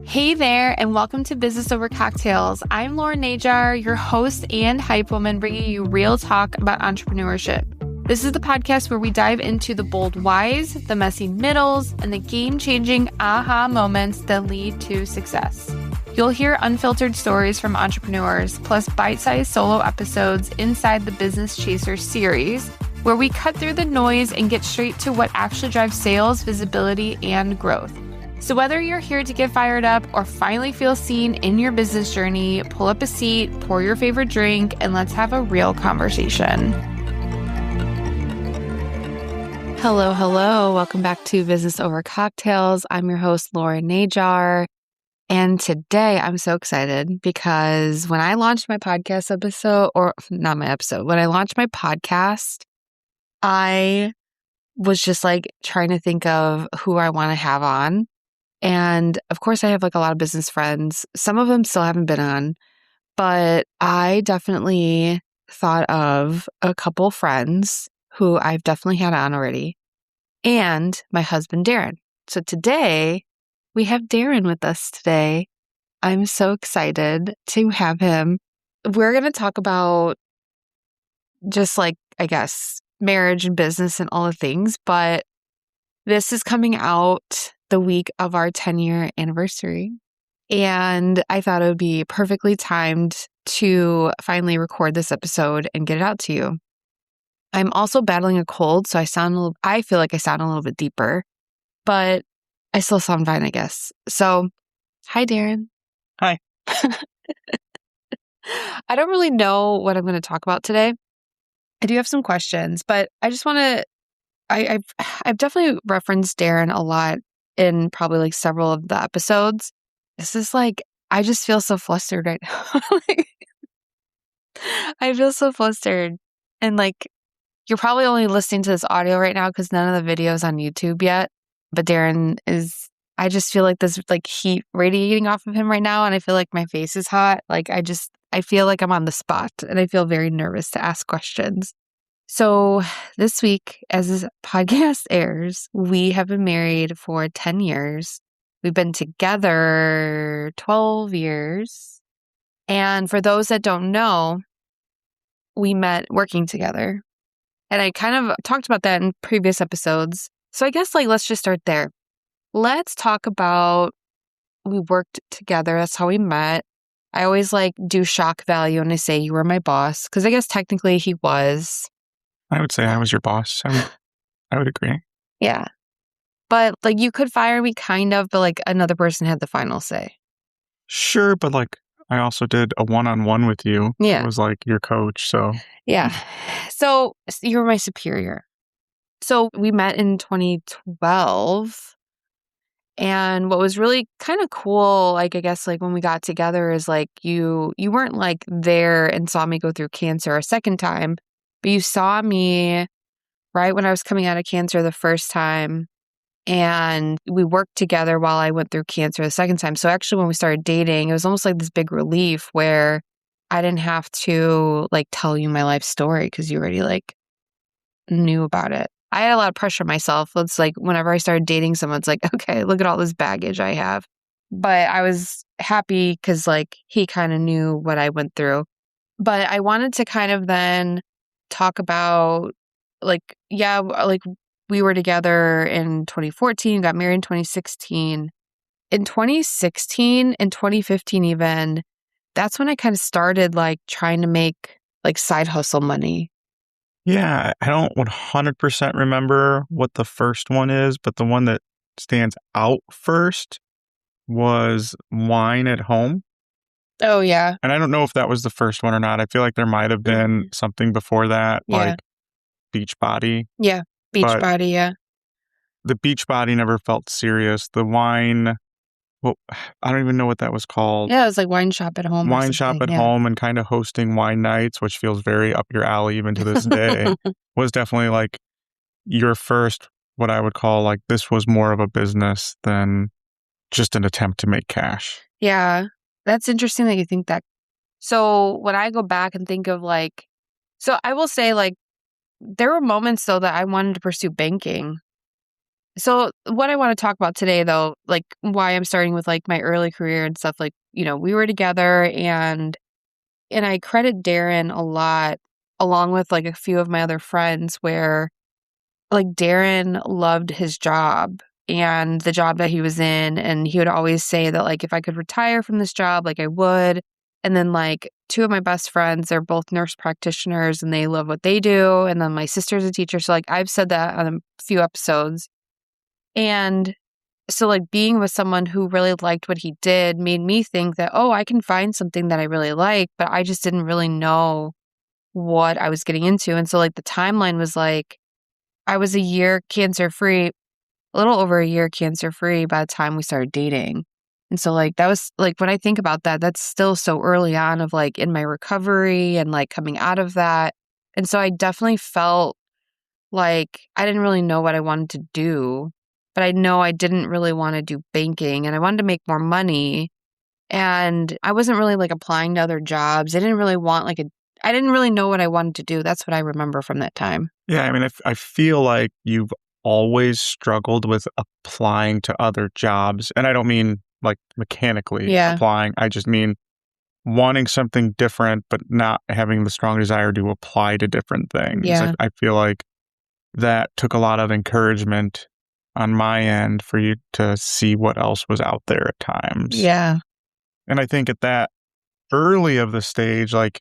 Hey there, and welcome to Business Over Cocktails. I'm Najar, your host and hype woman, bringing you real talk about entrepreneurship. This is the podcast where we dive into the bold whys, the messy middles, and the game-changing aha moments that lead to success. You'll hear unfiltered stories from entrepreneurs, plus bite-sized solo episodes inside the Business Chaser series, where we cut through the noise and get straight to what actually drives sales, visibility, and growth. So whether you're here to get fired up or finally feel seen in your business journey, pull up a seat, pour your favorite drink, and let's have a real conversation. Hello. Welcome back to Business Over Cocktails. I'm your host, Najar. And today I'm so excited because when I launched my podcast when I launched my podcast, I was just trying to think of who I want to have on. And of course, I have a lot of business friends. Some of them still haven't been on, but I definitely thought of a couple friends who I've definitely had on already, and my husband, Darrin. So today, we have Darrin with us today. I'm so excited to have him. We're going to talk about just marriage and business and all the things, but this is coming out the week of our 10-year anniversary. And I thought it would be perfectly timed to finally record this episode and get it out to you. I'm also battling a cold, so I feel like I sound a little bit deeper, but I still sound fine, I guess. So, hi, Darrin. Hi. I don't really know what I'm going to talk about today. I do have some questions, but I just want to, I've definitely referenced Darrin a lot in probably several of the episodes. This is I just feel so flustered right now. I feel so flustered. And you're probably only listening to this audio right now because none of the video's on YouTube yet. But Darrin I just feel there's heat radiating off of him right now. And I feel like my face is hot. I feel like I'm on the spot and I feel very nervous to ask questions. So this week, as this podcast airs, we have been married for 10 years. We've been together 12 years. And for those that don't know, we met working together. And I kind of talked about that in previous episodes. So I guess let's just start there. Let's talk about we worked together. That's how we met. I always do shock value when I say you were my boss, because I guess technically he was. I would say I was your boss. I would agree. Yeah. But you could fire me kind of, but another person had the final say. Sure, but I also did a one-on-one with you. Yeah. It was your coach, so. Yeah. So you were my superior. So we met in 2012. And what was really kind of cool, I guess, when we got together is you weren't there and saw me go through cancer a second time, but you saw me right when I was coming out of cancer the first time. And we worked together while I went through cancer the second time. So actually, when we started dating, it was almost this big relief where I didn't have to tell you my life story because you already knew about it. I had a lot of pressure on myself. It's whenever I started dating someone, it's okay, look at all this baggage I have. But I was happy because he kind of knew what I went through. But I wanted to kind of then talk about we were together in 2014, got married in 2016. In 2016 and 2015 even, that's when I kind of started trying to make side hustle money. Yeah, I don't 100% remember what the first one is, but the one that stands out first was wine at home. Oh, yeah. And I don't know if that was the first one or not. I feel there might have been something before that, Beachbody. Yeah, Beachbody, yeah. The Beachbody never felt serious. The wine, I don't even know what that was called. Yeah, it was wine shop at home. Wine shop at home and kind of hosting wine nights, which feels very up your alley even to this day, was definitely your first, what I would call this was more of a business than just an attempt to make cash. Yeah, that's interesting that you think that. So when I go back and think of so I will say there were moments though that I wanted to pursue banking. So what I want to talk about today, though, like why I'm starting with like my early career and stuff, like, we were together and I credit Darrin a lot along with like a few of my other friends where like Darrin loved his job and the job that he was in. And he would always say that like if I could retire from this job, like I would. And then like two of my best friends, they're both nurse practitioners and they love what they do. And then my sister's a teacher. So like I've said that on a few episodes. And so like being with someone who really liked what he did made me think that, oh, I can find something that I really like, but I just didn't really know what I was getting into. And so like the timeline was like I was a year cancer free, a little over a year cancer free by the time we started dating. And so like that was like when I think about that, that's still so early on of like in my recovery and like coming out of that. And so I definitely felt like I didn't really know what I wanted to do, but I know I didn't really want to do banking and I wanted to make more money. And I wasn't really like applying to other jobs. I didn't really want I didn't really know what I wanted to do. That's what I remember from that time. Yeah, I mean, I feel like you've always struggled with applying to other jobs. And I don't mean like mechanically Yeah. applying. I just mean wanting something different, but not having the strong desire to apply to different things. Yeah. I feel like that took a lot of encouragement on my end for you to see what else was out there at times. Yeah. And I think at that early of the stage, like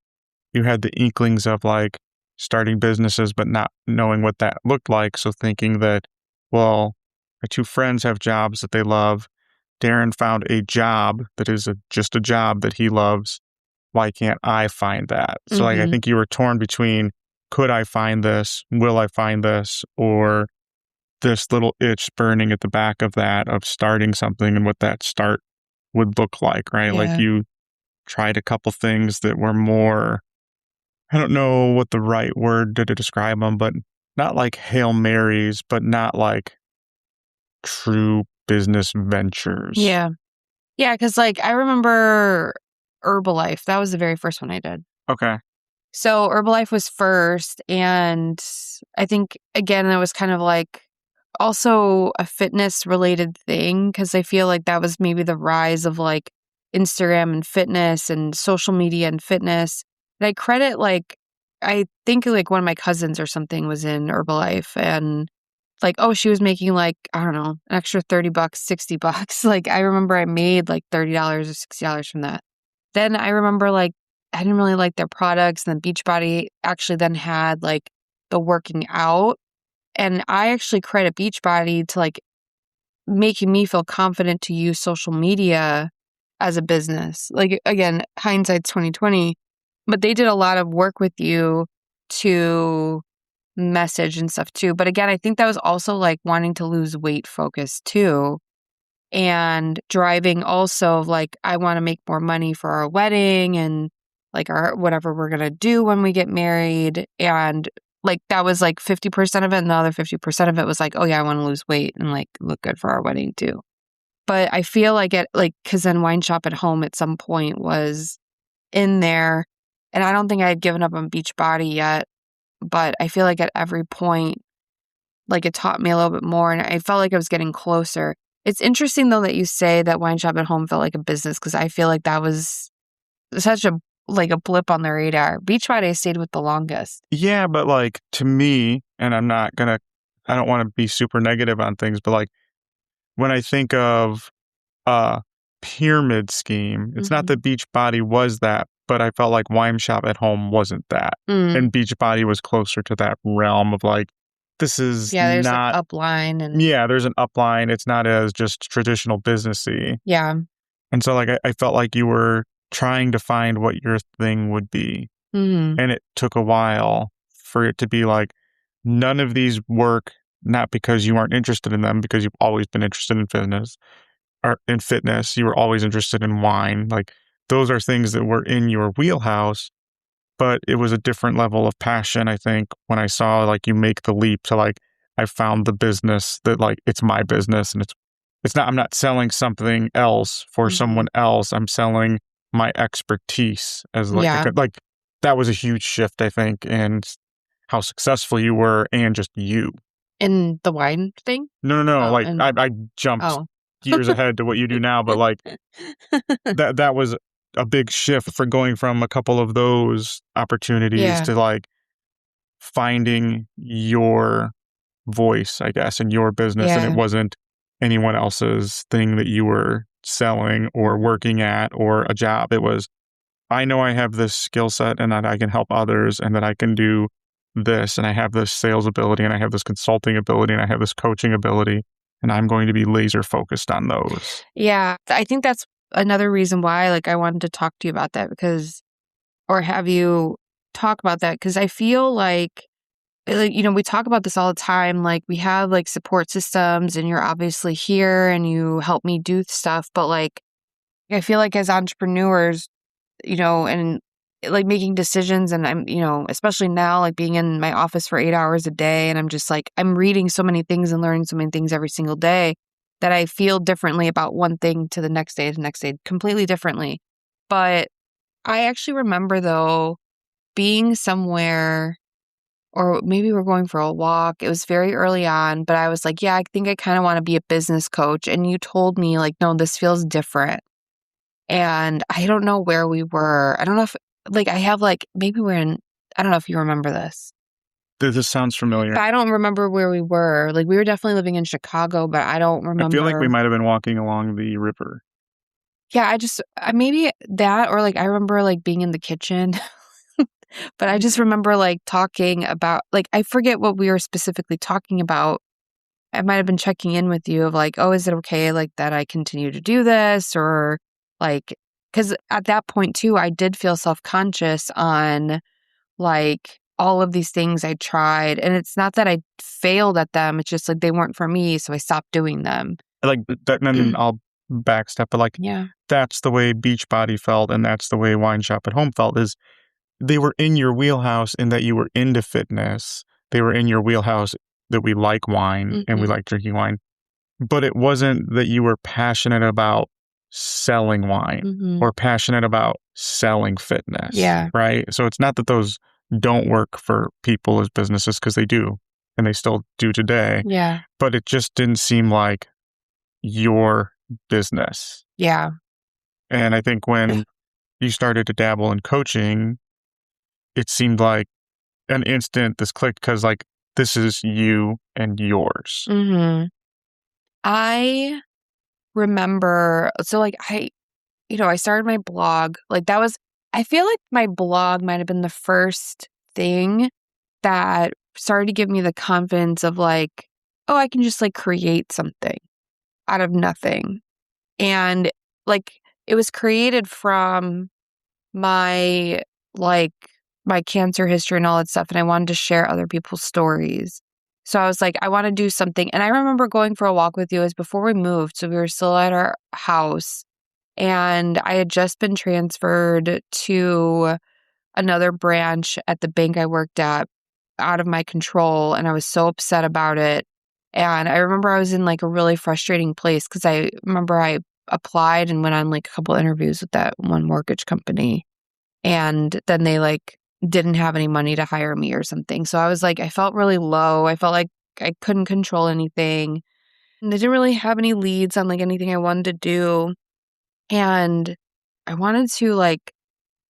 you had the inklings of like starting businesses, but not knowing what that looked like. So thinking that, well, my two friends have jobs that they love. Darrin found a job that is just a job that he loves. Why can't I find that? So like, I Mhm. think you were torn between, could I find this? Will I find this? Or this little itch burning at the back of that, of starting something and what that start would look like, right? Like Yeah. you tried a couple things that were more, I don't know what the right word to describe them, but not like Hail Marys, but not like true business ventures. Yeah. Yeah, because like, I remember Herbalife. That was the very first one I did. Okay. So Herbalife was first, and I think, again, it was kind of like also a fitness-related thing because I feel like that was maybe the rise of, like, Instagram and fitness and social media and fitness. And I credit, like I think, like, one of my cousins or something was in Herbalife and like, oh, she was making like, I don't know, an extra $30, $60. Like, I remember I made like $30 or $60 from that. Then I remember like, I didn't really like their products. And then Beachbody actually then had like the working out. And I actually credit Beachbody to like making me feel confident to use social media as a business. Like, again, hindsight's 2020, but they did a lot of work with you to message and stuff too. But again, I think that was also like wanting to lose weight focus too. And driving also like I want to make more money for our wedding and like our whatever we're gonna do when we get married. And like that was like 50% of it, and the other 50% of it was like, oh yeah, I want to lose weight and like look good for our wedding too. But I feel like it like because then Wine Shop at Home at some point was in there. And I don't think I had given up on Beachbody yet. But I feel like at every point, like it taught me a little bit more and I felt like I was getting closer. It's interesting though that you say that Wine Shop at Home felt like a business because I feel like that was such a blip on the radar. Beachbody I stayed with the longest. Yeah, but like to me, and I don't want to be super negative on things, but like when I think of a pyramid scheme, it's not Mhm. that Beachbody was that, but I felt like Wine Shop at Home wasn't that. Mm. And Beachbody was closer to that realm of like, this is Yeah, there's like not, upline and yeah, there's an upline. It's not as just traditional businessy. yeah. And so like I felt like you were trying to find what your thing would be. Mhm. And it took a while for it to be like, none of these work, not because you aren't interested in them, because you've always been interested in fitness, or in fitness, you were always interested in wine. Like those are things that were in your wheelhouse, but it was a different level of passion, I think, when I saw like you make the leap to like, I found the business that like it's my business and it's not, I'm not selling something else for Mhm. someone else. I'm selling my expertise as Yeah. like that was a huge shift, I think, in how successful you were and just you. In the wine thing? No. Oh, Like and I jumped oh. years ahead to what you do now, but like that was a big shift for going from a couple of those opportunities Yeah, to like finding your voice, I guess, in your business, and it yeah, wasn't anyone else's thing that you were selling or working at or a job. It was, I know I have this skill set and that I can help others and that I can do this and I have this sales ability and I have this consulting ability and I have this coaching ability and I'm going to be laser focused on those. yeah. I think that's another reason why, like, I wanted to talk to you about that because or have you talk about that because I feel like, we talk about this all the time. Like, we have like support systems, and you're obviously here and you help me do stuff. But like, I feel like as entrepreneurs, and like making decisions, and especially now, like being in my office for 8 hours a day, and I'm just like, I'm reading so many things and learning so many things every single day that I feel differently about one thing to the next day, completely differently. But I actually remember though being somewhere or maybe we're going for a walk. It was very early on, but I was like, yeah, I think I kind of want to be a business coach. And you told me, like, no, this feels different. And I don't know where we were. I don't know if, like, I have, like, maybe we're in, I don't know if you remember this, This sounds but familiar. I don't remember where we were. Like, we were definitely living in Chicago, but I don't I feel like we remember. might have been walking along the river. Yeah, maybe that, or like, I remember, like, being in the kitchen. But I just remember, like, talking about, like, I forget what we were specifically talking about. I might have been checking in with you of like, "Oh, is it okay, like, that I continue to do this?" Or, like, because at that point too, I did feel self-conscious on, like, all of these things I tried, and it's not that I failed at them, it's just, like, they weren't for me, so I stopped doing them. Like that, and then I'll backstep, but like Yeah. that's the way Beachbody felt, and that's the way Wine Shop at Home felt. Is they were in your wheelhouse in that you were into fitness. They were in your wheelhouse that we like wine and we Mhm. like drinking wine, but it wasn't that you were passionate about selling wine Mhm. or passionate about selling fitness, Yeah. right? So it's not that those don't work for people as businesses because they do, and they still do today, Yeah. but it just didn't seem like your business. Yeah. And I think when you started to dabble in coaching, it seemed like an instant this clicked because like this is you and yours. Mhm. I remember like, I started my blog, like, that was I feel like my blog might have been the first thing that started to give me the confidence of, like, "Oh, I can just, like, create something out of nothing." And, like, it was created from my, like, my cancer history and all that stuff, and I wanted to share other people's stories. So I was like, "I wanna do something." And I remember going for a walk with you, it was before we moved, so we were still at our house, and I had just been transferred to another branch at the bank I worked at out of my control, and I was so upset about it. And I remember I was in like a really frustrating place because I remember I applied and went on like a couple interviews with that one mortgage company. And then they like didn't have any money to hire me or something. So I was like, I felt really low. I felt like I couldn't control anything. And they didn't really have any leads on like anything I wanted to do. And I wanted to like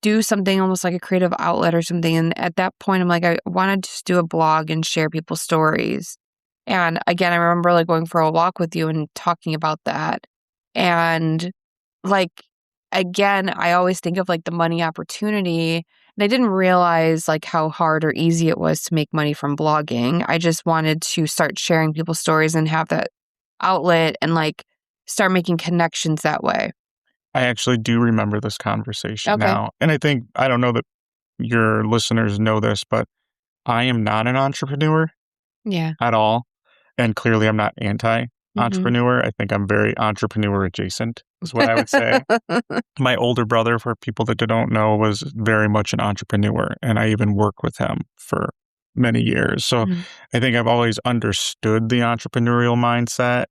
do something almost like a creative outlet or something. And at that point, I'm like, I wanted to just do a blog and share people's stories. And again, I remember like going for a walk with you and talking about that. And like, again, I always think of like the money opportunity. And I didn't realize like how hard or easy it was to make money from blogging. I just wanted to start sharing people's stories and have that outlet and like start making connections that way. I actually do remember this conversation Okay. now. And I think, I don't know that your listeners know this, but I am not an entrepreneur Yeah. at all. And clearly I'm not anti Hmm. entrepreneur. I think I'm very entrepreneur adjacent, is what I would say. My older brother, for people that don't know, was very much an entrepreneur. And I even worked with him for many years. So Mhm. I think I've always understood the entrepreneurial mindset.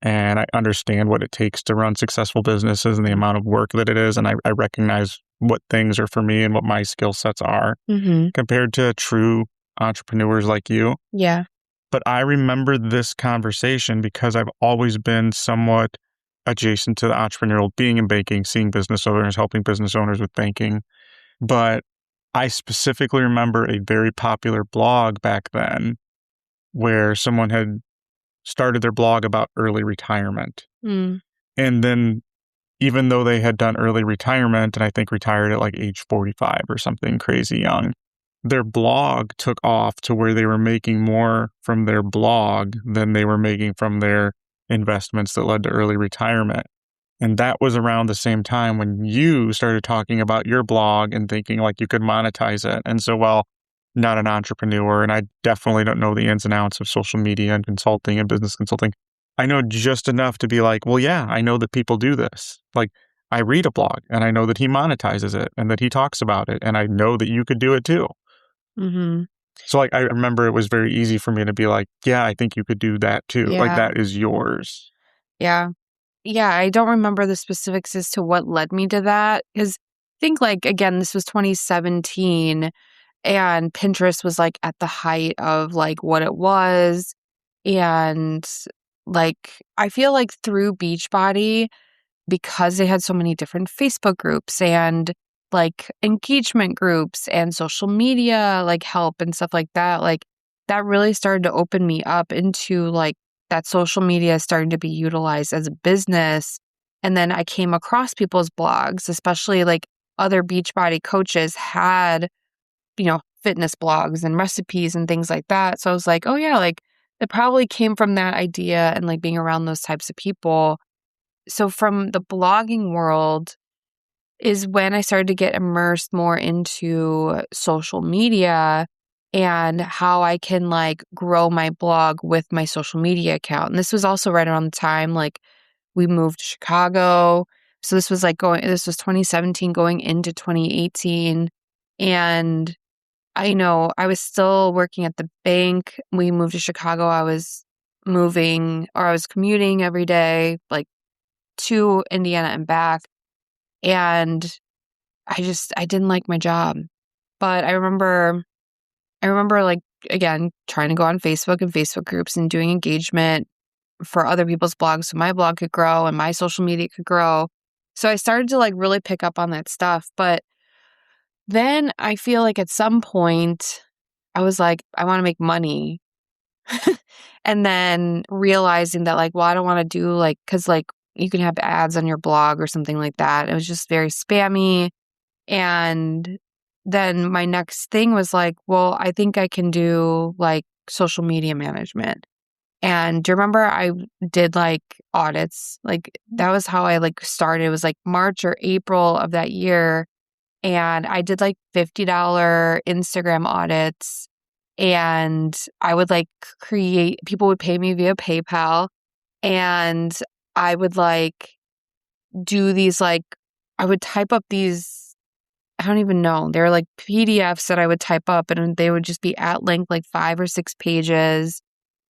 And I understand what it takes to run successful businesses and the amount of work that it is. And I recognize what things are for me and what my skill sets are Mhm. compared to true entrepreneurs like you. Yeah. But I remember this conversation because I've always been somewhat adjacent to the entrepreneurial, being in banking, seeing business owners, helping business owners with banking. But I specifically remember a very popular blog back then where someone had started their blog about early retirement. Mm. And then even though they had done early retirement and I think retired at like age 45 or something crazy young, their blog took off to where they were making more from their blog than they were making from their investments that led to early retirement. And that was around the same time when you started talking about your blog and thinking like you could monetize it. And so, well, not an entrepreneur, and I definitely don't know the ins and outs of social media and consulting and business consulting. I know just enough to be like, well, yeah, I know that people do this. Like, I read a blog and I know that he monetizes it and that he talks about it. And I know that you could do it too. Mm-hmm. So, like, I remember it was very easy for me to be like, yeah, I think you could do that too. Like, Yeah. that is yours. Yeah. Yeah. I don't remember the specifics as to what led me to that. Because I think, like, again, this was 2017 and Pinterest was like at the height of like what it was. And like, I feel like through Beachbody, because they had so many different Facebook groups and like engagement groups and social media like help and stuff like that really started to open me up into like that social media starting to be utilized as a business. And then I came across people's blogs, especially like other Beachbody coaches had, fitness blogs and recipes and things like that. So I was like, oh yeah, like it probably came from that idea and like being around those types of people. So from the blogging world is when I started to get immersed more into social media and how I can like grow my blog with my social media account. And this was also right around the time like we moved to Chicago. So this was 2017 going into 2018. And I was still working at the bank. We moved to Chicago. I was commuting every day, like to Indiana and back. And I didn't like my job. But I remember like, again, trying to go on Facebook and Facebook groups and doing engagement for other people's blogs so my blog could grow and my social media could grow. So I started to like really pick up on that stuff. But then I feel like at some point I was like, I want to make money. And then realizing that like, well, I don't want to do like, cause like you can have ads on your blog or something like that. It was just very spammy. And then my next thing was like, well, I think I can do like social media management. And do you remember I did like audits? Like that was how I like started. It was like March or April of that year. And I did like $50 Instagram audits. And I would like people would pay me via PayPal. And I would like do these like, I would type up these, I don't even know. They're like PDFs that I would type up and they would just be at length, like 5 or 6 pages.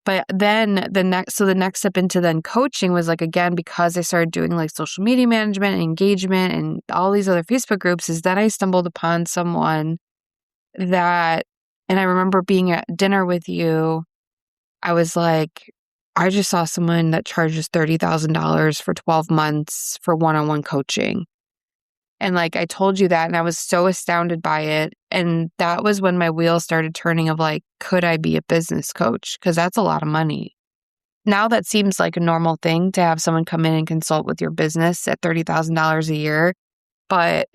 But then the next step into then coaching was like, again, because I started doing like social media management and engagement and all these other Facebook groups, is then I stumbled upon someone that, and I remember being at dinner with you, I was like, I just saw someone that charges $30,000 for 12 months for one-on-one coaching. And like, I told you that and I was so astounded by it. And that was when my wheels started turning of like, could I be a business coach? Because that's a lot of money. Now that seems like a normal thing to have someone come in and consult with your business at $30,000 a year. But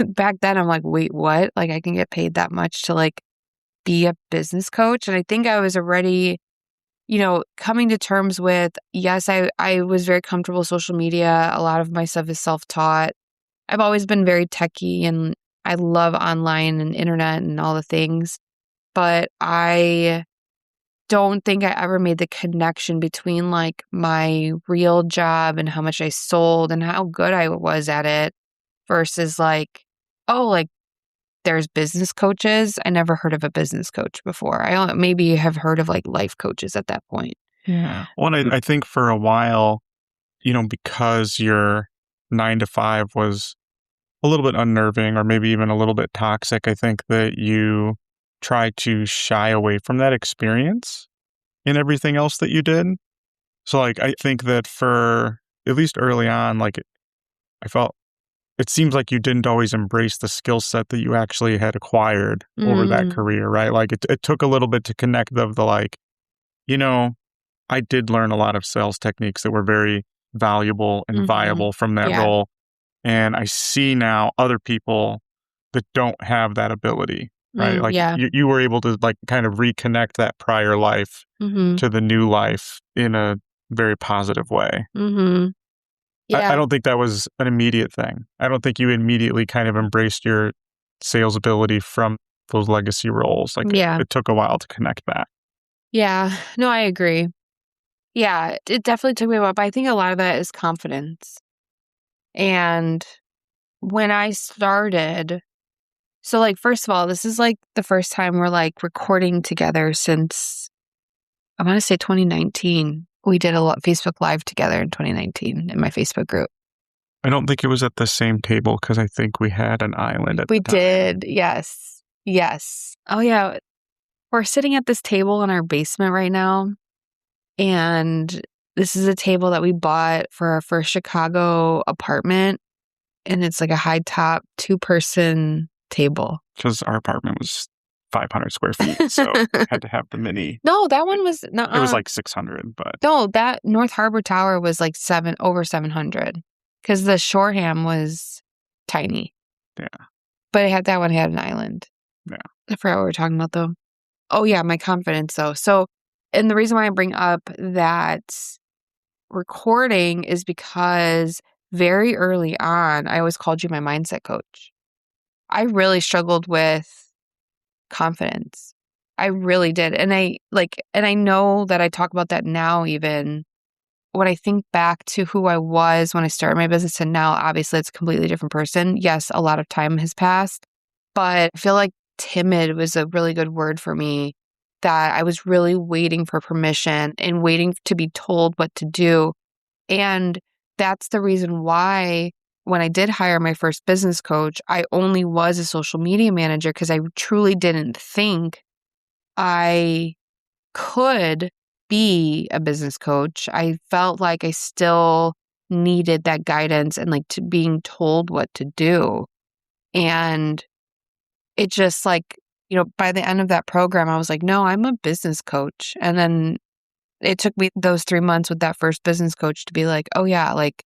back then I'm like, wait, what? Like I can get paid that much to like be a business coach? And I think I was already, coming to terms with, yes, I was very comfortable with social media. A lot of my stuff is self-taught. I've always been very techie and I love online and internet and all the things, but I don't think I ever made the connection between like my real job and how much I sold and how good I was at it versus like, oh, like there's business coaches. I never heard of a business coach before. Maybe have heard of like life coaches at that point. Yeah. Well, I think for a while, because your 9 to 5 was a little bit unnerving or maybe even a little bit toxic, I think that you try to shy away from that experience. in everything else that you did. So like, I think that for at least early on, like I felt it seems like you didn't always embrace the skill set that you actually had acquired over that Mm, career, right? Like it took a little bit to connect the like, you know, I did learn a lot of sales techniques that were very valuable and mm-hmm. viable from that Yeah. role. And I see now other people that don't have that ability, right? Like Yeah. you were able to like kind of reconnect that prior life Mm-hmm. to the new life in a very positive way. Mm-hmm. I Yeah. don't think that was an immediate thing. I don't think you immediately kind of embraced your sales ability from those legacy roles. Like Yeah. it took a while to connect that. Yeah. No, I agree. Yeah. It definitely took me a while, but I think a lot of that is confidence. And when I started, so like, first of all, this is like the first time we're like recording together since I want to say 2019. We did a lot Facebook Live together in 2019 in my Facebook group. I don't think it was at the same table because I think we had an island at We the time. did. Yes. Yes. Oh, yeah. We're sitting at this table in our basement right now. And this is a table that we bought for our first Chicago apartment. And it's like a high top 2-person table. Because our apartment was 500 square feet, so had to have the mini. No, that one was It was like 600, but no, that North Harbor Tower was like over 700 because the Shoreham was tiny. yeah, But that one had an island. yeah. I forgot what we were talking about though. Oh yeah, my confidence though. So, and the reason why I bring up that recording is because very early on, I always called you my mindset coach. I really struggled with confidence. I really did. And I know that I talk about that now even when I think back to who I was when I started my business and now obviously it's a completely different person. Yes, a lot of time has passed, but I feel like timid was a really good word for me, that I was really waiting for permission and waiting to be told what to do. And that's the reason why when I did hire my first business coach, I only was a social media manager because I truly didn't think I could be a business coach. I felt like I still needed that guidance and like to being told what to do. And it just like, by the end of that program, I was like, no, I'm a business coach. And then it took me those 3 months with that first business coach to be like, oh yeah, like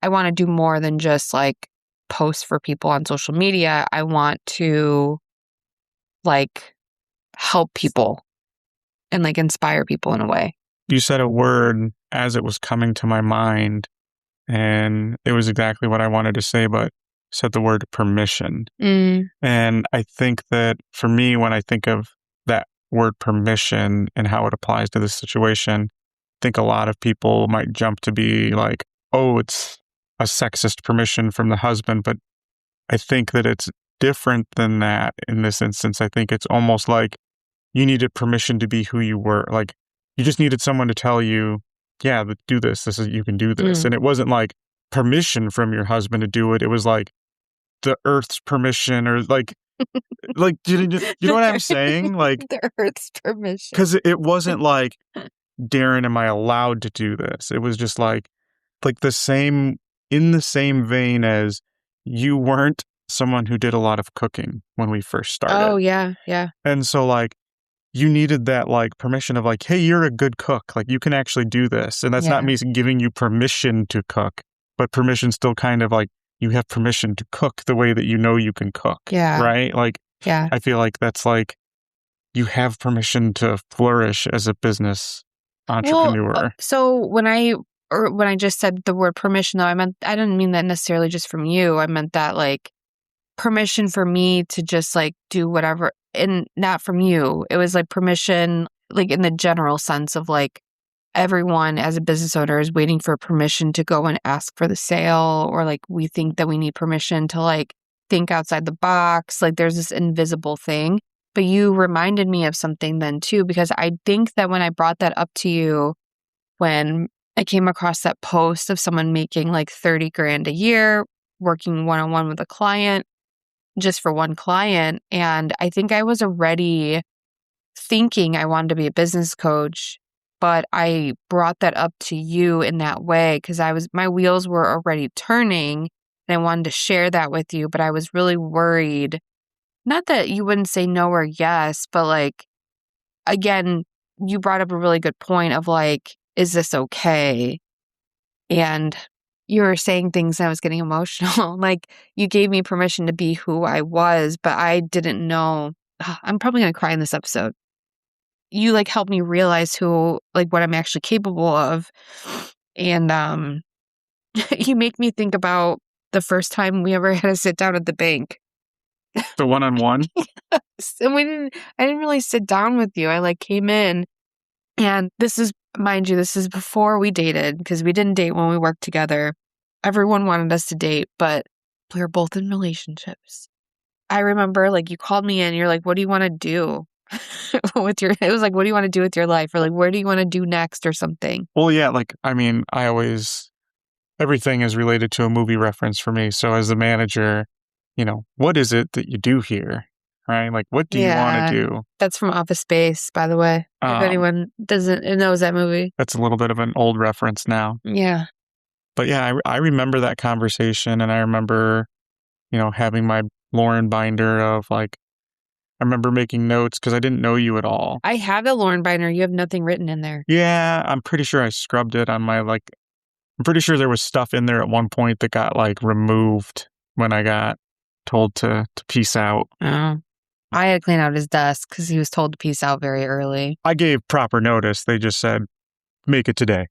I want to do more than just like post for people on social media. I want to like help people and like inspire people in a way. You said a word as it was coming to my mind, and it was exactly what I wanted to say, but said the word permission. Mm, And I think that for me, when I think of that word permission and how it applies to this situation, I think a lot of people might jump to be like, oh, it's a sexist permission from the husband. But I think that it's different than that in this instance. I think it's almost like you needed permission to be who you were. Like you just needed someone to tell you, yeah, do this. This is, you can do this. mm. And it wasn't like permission from your husband to do it. It was like the earth's permission or like, you know what I'm saying? Like, The Earth's permission. because it wasn't like, Darrin, am I allowed to do this? It was just like the same, in the same vein as you weren't someone who did a lot of cooking when we first started. Oh yeah, yeah, And so like, you needed that like permission of like, hey, you're a good cook. Like you can actually do this. And that's not yeah, me giving you permission to cook, but permission still kind of like you have permission to cook the way that you know you can cook. yeah, Right? Like yeah. I feel like that's like you have permission to flourish as a business Well, entrepreneur. so when I just said the word permission, though, I didn't mean that necessarily just from you. I meant that like permission for me to just like do whatever, and not from you. It was like permission, like in the general sense of like everyone as a business owner is waiting for permission to go and ask for the sale, or like we think that we need permission to like think outside the box. Like there's this invisible thing. But you reminded me of something then too, because I think that when I brought that up to you, when I came across that post of someone making like 30 grand a year, working one-on-one with a client, just for one client. And I think I was already thinking I wanted to be a business coach. but I brought that up to you in that way because my wheels were already turning and I wanted to share that with you, but I was really worried. Not that you wouldn't say no or yes, but like, again, you brought up a really good point of like, is this okay? And you were saying things and I was getting emotional. Like, you gave me permission to be who I was, but I didn't know. I'm probably going to cry in this episode. You like helped me realize what I'm actually capable of. And you make me think about the first time we ever had to sit down at the bank. The one-on-one? And I didn't really sit down with you. I like came in, and this is, mind you, this is before we dated because we didn't date when we worked together. Everyone wanted us to date, but we were both in relationships. I remember like you called me in, you're like, what do you want to do it was like, what do you want to do with your life? Or like, where do you want to do next or something? Well, yeah, like, I mean, everything is related to a movie reference for me. So as the manager, what is it that you do here? Right? Like, what do you want to do? That's from Office Space, by the way. If anyone knows that movie. That's a little bit of an old reference now. Yeah. But yeah, I remember that conversation, and I remember, having my Lauren binder of like, I remember making notes because I didn't know you at all. I have a Lauren binder. You have nothing written in there. Yeah, I'm pretty sure I scrubbed it on my I'm pretty sure there was stuff in there at one point that got like removed when I got told to peace out. Oh. I had to clean out his desk because he was told to peace out very early. I gave proper notice. They just said, make it today.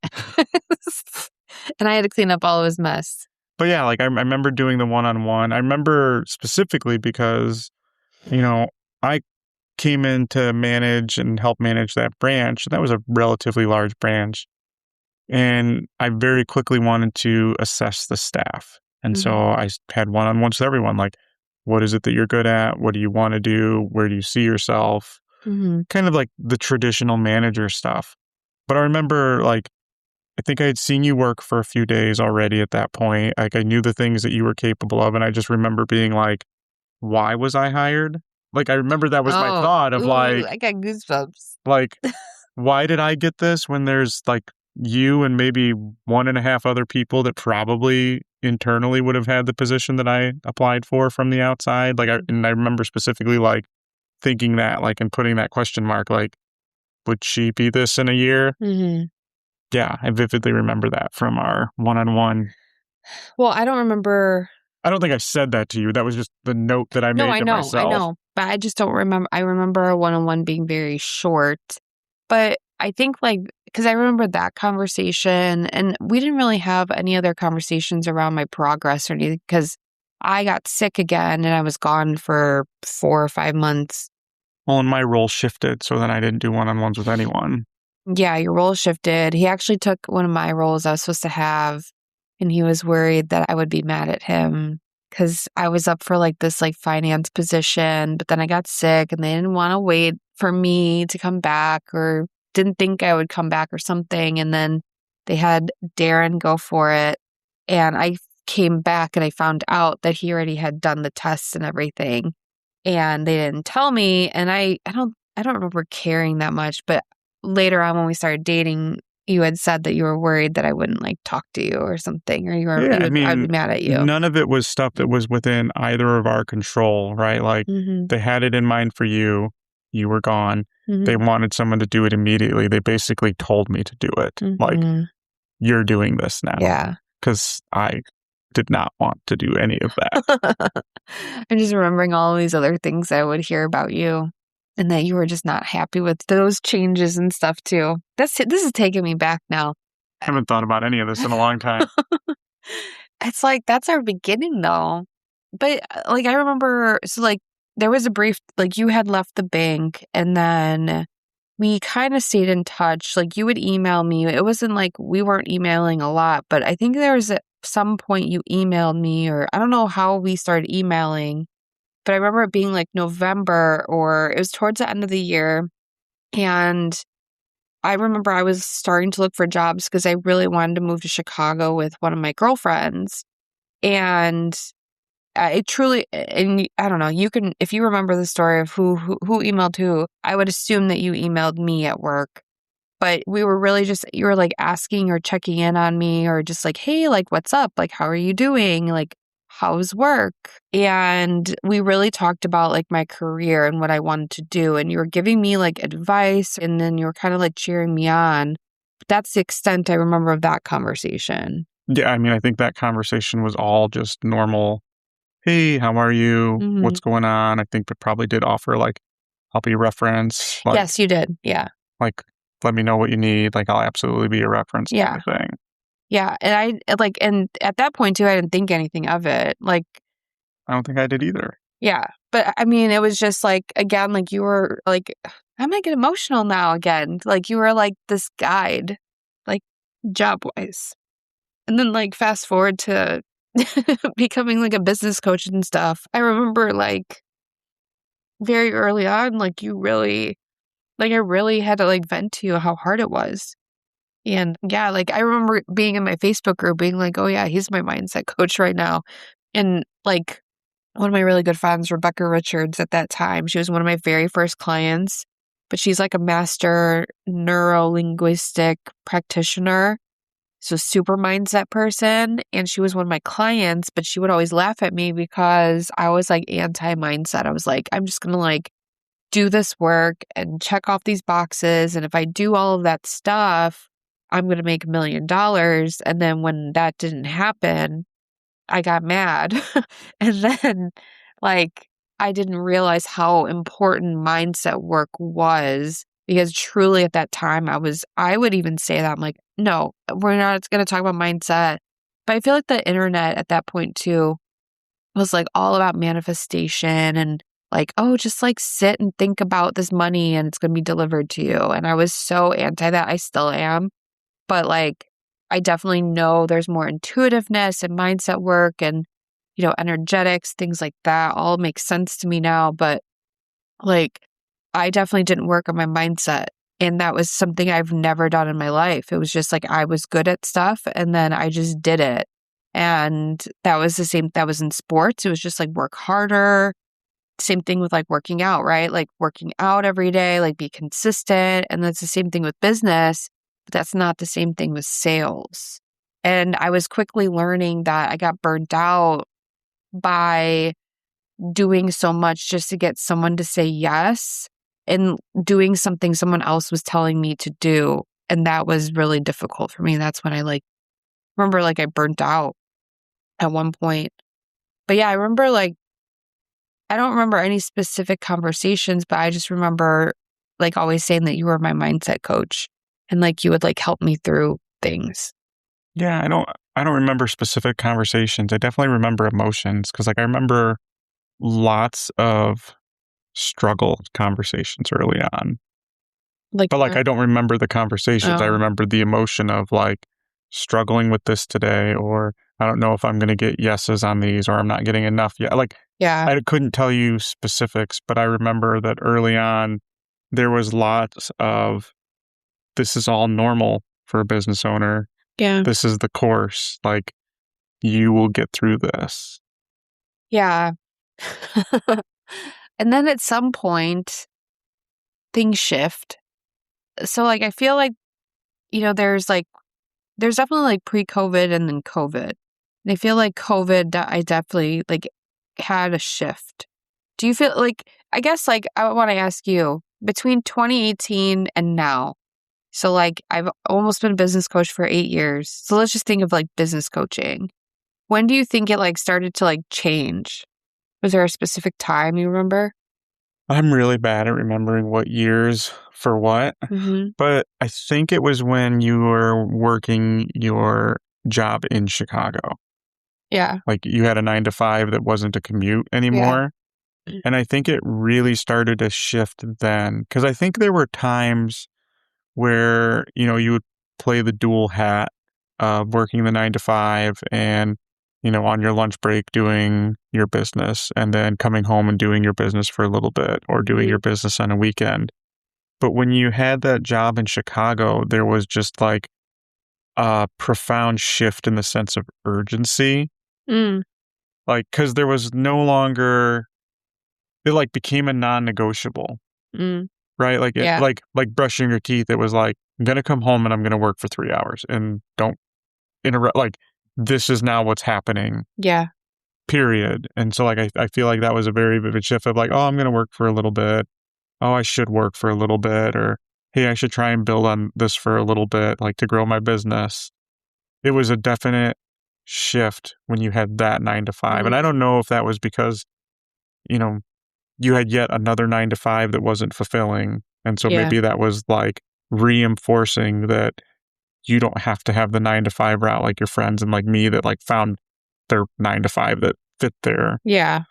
And I had to clean up all of his mess. But yeah, like I remember doing the one-on-one. I remember specifically because, I came in to manage and help manage that branch. That was a relatively large branch. And I very quickly wanted to assess the staff. And so I had one-on-ones with everyone. Like, what is it that you're good at? What do you want to do? Where do you see yourself? Kind of like the traditional manager stuff. But I remember like, I think I had seen you work for a few days already at that point. Like I knew the things that you were capable of. And I just remember being like, why was I hired? Like, I remember that was my thought of like, I got goosebumps. Like, why did I get this when there's like you and maybe 1.5 other people that probably internally would have had the position that I applied for from the outside? Like, I remember specifically like thinking that, like, and putting that question mark, like, would she be this in a year? Yeah, I vividly remember that from our one-on-one. Well, I don't remember. I don't think I said that to you. That was just the note that I made to myself. I know. But I just don't remember. I remember a one-on-one being very short. But I think like, because I remember that conversation and we didn't really have any other conversations around my progress or anything because I got sick again and I was gone for 4 or 5 months. Well, and my role shifted, so then I didn't do one-on-ones with anyone. Yeah, your role shifted. He actually took one of my roles I was supposed to have, and he was worried that I would be mad at him because I was up for like this like finance position, but then I got sick and they didn't want to wait for me to come back or didn't think I would come back or something. And then they had Darrin go for it. And I came back and I found out that he already had done the tests and everything. And they didn't tell me. And I don't remember caring that much. But later on when we started dating, you had said that you were worried that I wouldn't like talk to you or something, or I'd be mad at you. None of it was stuff that was within either of our control, right? Like they had it in mind for you. You were gone. They wanted someone to do it immediately. They basically told me to do it. Like, you're doing this now. Yeah. Because I did not want to do any of that. I'm just remembering all of these other things I would hear about you. And that you were just not happy with those changes and stuff too. This is taking me back now. I haven't thought about any of this in a long time. It's like, that's our beginning though. But like, I remember, so like, there was a brief, like you had left the bank and then we kind of stayed in touch. Like you would email me. It wasn't like we weren't emailing a lot, but I think there was at some point you emailed me, or I don't know how we started emailing. But I remember it being like November, or it was towards the end of the year. And I remember I was starting to look for jobs because I really wanted to move to Chicago with one of my girlfriends. And it truly, and I don't know, you can, if you remember the story of who emailed who, I would assume that you emailed me at work. But we were really just, you were like asking or checking in on me or just like, hey, like, what's up? Like, how are you doing? Like, how's work? And we really talked about like my career and what I wanted to do. And you were giving me like advice and then you were kind of like cheering me on. That's the extent I remember of that conversation. Yeah, I mean, I think that conversation was all just normal. Hey, how are you? Hmm. What's going on? I think it probably did offer like, I'll be a reference. Yes, you did. Yeah. Like, let me know what you need. Like, I'll absolutely be a reference type Yeah. of thing. Yeah. And and at that point too, I didn't think anything of it. Like, I don't think I did either. yeah. But I mean, it was just like, again, like you were like, I'm gonna get emotional now again. Like you were like this guide, like job wise. And then like fast forward to becoming like a business coach and stuff. I remember like very early on, like you really, like I really had to like vent to you how hard it was. And yeah, like I remember being in my Facebook group being like, oh yeah, he's my mindset coach right now. And like one of my really good friends, Rebecca Richards, at that time, she was one of my very first clients, but she's like a master neuro-linguistic practitioner. So super mindset person. And she was one of my clients, but she would always laugh at me because I was like anti-mindset. I was like, I'm just going to like do this work and check off these boxes. And if I do all of that stuff, I'm going to make $1 million. And then when that didn't happen, I got mad. And then, like, I didn't realize how important mindset work was because truly at that time, I would even say that I'm like, no, we're not going to talk about mindset. But I feel like the internet at that point too was like all about manifestation and like, oh, just like sit and think about this money and it's going to be delivered to you. And I was so anti that. I still am. But like, I definitely know there's more intuitiveness and mindset work and, energetics, things like that all make sense to me now. But like, I definitely didn't work on my mindset. And that was something I've never done in my life. It was just like I was good at stuff and then I just did it. And that was the same, that was in sports. It was just like work harder. Same thing with like working out, right? Like working out every day, like be consistent. And that's the same thing with business, but that's not the same thing with sales. And I was quickly learning that I got burnt out by doing so much just to get someone to say yes and doing something someone else was telling me to do. And that was really difficult for me. That's when I like remember like I burnt out at one point. But yeah, I remember like I don't remember any specific conversations, but I just remember like always saying that you were my mindset coach and like you would like help me through things. Yeah, I don't remember specific conversations. I definitely remember emotions because like I remember lots of struggle conversations early on. Like, But like I don't remember the conversations. I oh, remember the emotion of like struggling with this today, or I don't know if I'm gonna get yeses on these, or I'm not getting enough yet. Like yeah, I couldn't tell you specifics, but I remember that early on there was lots of this is all normal for a business owner. yeah, This is the course. Like you will get through this. yeah. And then at some point, things shift. So like I feel like, there's definitely like pre-COVID and then COVID. And I feel like COVID, I definitely like had a shift. Do you feel like, I guess like I want to ask you between 2018 and now. So like I've almost been a business coach for 8 years. So let's just think of like business coaching. When do you think it like started to like change? Was there a specific time you remember? I'm really bad at remembering what years for what, Mm-hmm. but I think it was when you were working your job in Chicago. Yeah. Like you had a 9 to 5 that wasn't a commute Yeah. anymore. And I think it really started to shift then because I think there were times where, you would play the dual hat of working the 9 to 5 and, on your lunch break doing your business and then coming home and doing your business for a little bit or doing Mm-hmm. your business on a weekend. But when you had that job in Chicago, there was just like a profound shift in the sense of urgency. Mm, Like, because there was no longer, it like became a non negotiable, mm, right? Like, yeah. like brushing your teeth, it was like, I'm going to come home and I'm going to work for 3 hours and don't interrupt. Like, this is now what's happening, Yeah. period. And so, like, I feel like that was a very vivid shift of like, oh, I'm going to work for a little bit. Oh, I should work for a little bit. Or, hey, I should try and build on this for a little bit, like to grow my business. It was a definite shift when you had that 9 to 5. Mhm. And I don't know if that was because, you know, you had yet another 9 to 5 that wasn't fulfilling. And so Yeah. maybe that was like reinforcing that you don't have to have the 9 to 5 route like your friends and like me that like found their 9 to 5 that fit their Yeah.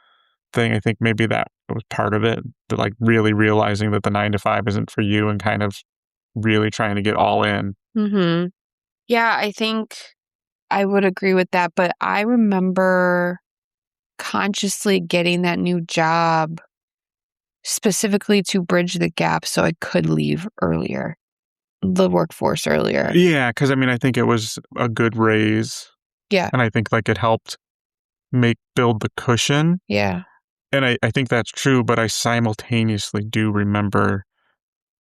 thing. I think maybe that was part of it, that like really realizing that the 9 to 5 isn't for you and kind of really trying to get all in. Mhm. Yeah, I think I would agree with that, but I remember consciously getting that new job specifically to bridge the gap so I could leave earlier, the workforce earlier. Yeah, because I mean, I think it was a good raise, Yeah. and I think like it helped build the cushion. Yeah. And I think that's true, but I simultaneously do remember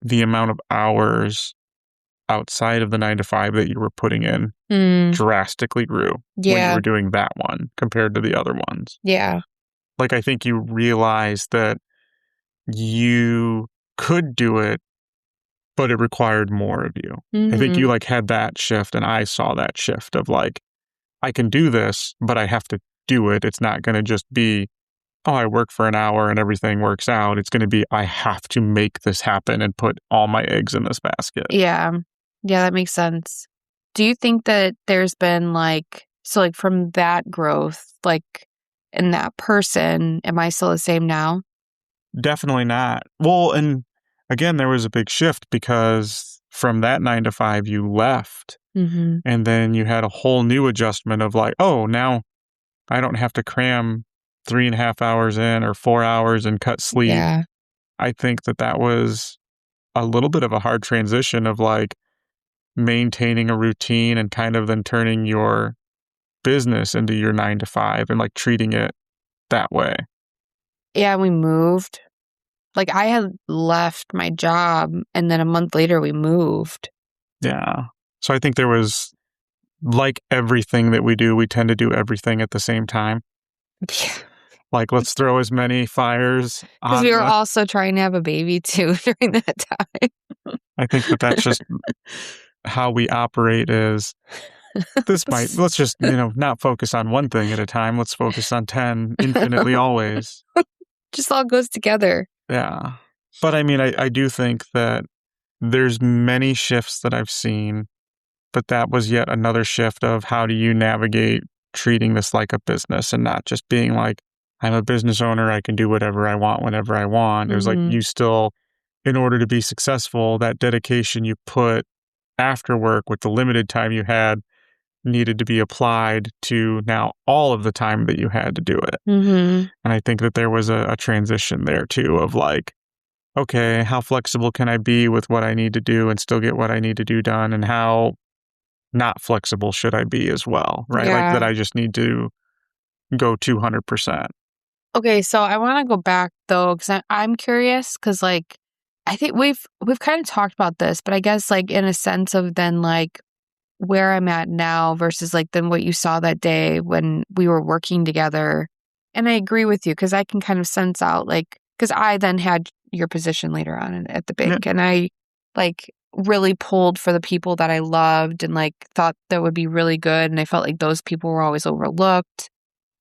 the amount of hours outside of the 9 to 5 that you were putting in Mm. drastically grew when you Yeah. were doing that one compared to the other ones. Yeah. Like, I think you realized that you could do it, but it required more of you. I think you Mhm. like had that shift, and I saw that shift of like, I can do this, but I have to do it. It's not going to just be, oh, I work for an hour and everything works out. It's going to be, I have to make this happen and put all my eggs in this basket. Yeah. Yeah, that makes sense. Do you think that there's been like from that growth, like in that person, am I still the same now? Definitely not. Well, and again, there was a big shift because from that 9 to 5, you left. Mhm. And then you had a whole new adjustment of like, oh, now I don't have to cram 3.5 hours in or 4 hours and cut sleep. Yeah. I think that that was a little bit of a hard transition of like maintaining a routine and kind of then turning your business into your 9 to 5 and like treating it that way. Yeah, we moved. Like I had left my job and then a month later we moved. Yeah. So I think there was, like everything that we do, we tend to do everything at the same time. Yeah. Like, let's throw as many fires Because we on were the. also trying to have a baby too during that time. I think that that's just how we operate is let's just, not focus on one thing at a time. Let's focus on 10 infinitely always. Just all goes together. Yeah. But I mean, I do think that there's many shifts that I've seen, but that was yet another shift of how do you navigate treating this like a business and not just being like, I'm a business owner, I can do whatever I want whenever I want. It was like Mhm. you still, in order to be successful, that dedication you put after work with the limited time you had needed to be applied to now all of the time that you had to do it. Mhm. And I think that there was a transition there too of like, okay, how flexible can I be with what I need to do and still get what I need to do done? And how not flexible should I be as well, right? Like that Yeah. I just need to go 200%. Okay, so I want to go back though, because I'm curious, because like I think we've kind of talked about this, but I guess like in a sense of then like where I'm at now versus like then what you saw that day when we were working together. And I agree with you because I can kind of sense out like because I then had your position later on at the Yeah. bank, and I like really pulled for the people that I loved and like thought that would be really good, and I felt like those people were always overlooked.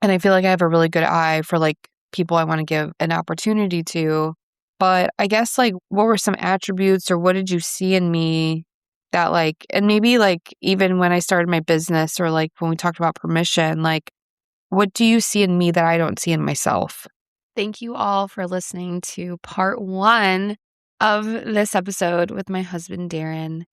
And I feel like I have a really good eye for like people I want to give an opportunity to. But I guess like what were some attributes or what did you see in me that like, and maybe like even when I started my business or like when we talked about permission, like what do you see in me that I don't see in myself? Thank you all for listening to part 1 of this episode with my husband, Darrin.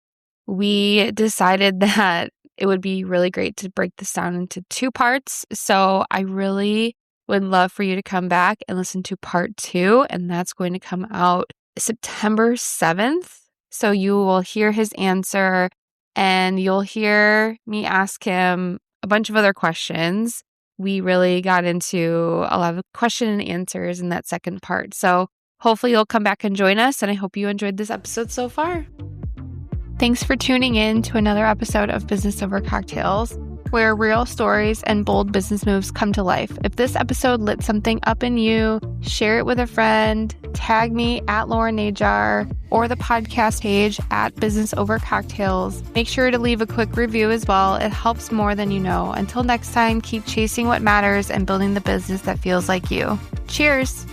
We decided that it would be really great to break this down into 2 parts. So I really would love for you to come back and listen to part 2. And that's going to come out September 7th. So you will hear his answer and you'll hear me ask him a bunch of other questions. We really got into a lot of question and answers in that second part. So hopefully you'll come back and join us. And I hope you enjoyed this episode so far. Thanks for tuning in to another episode of Business Over Cocktails, where real stories and bold business moves come to life. If this episode lit something up in you, share it with a friend, tag me at Lauren Najar or the podcast page at Business Over Cocktails. Make sure to leave a quick review as well. It helps more than you know. Until next time, keep chasing what matters and building the business that feels like you. Cheers!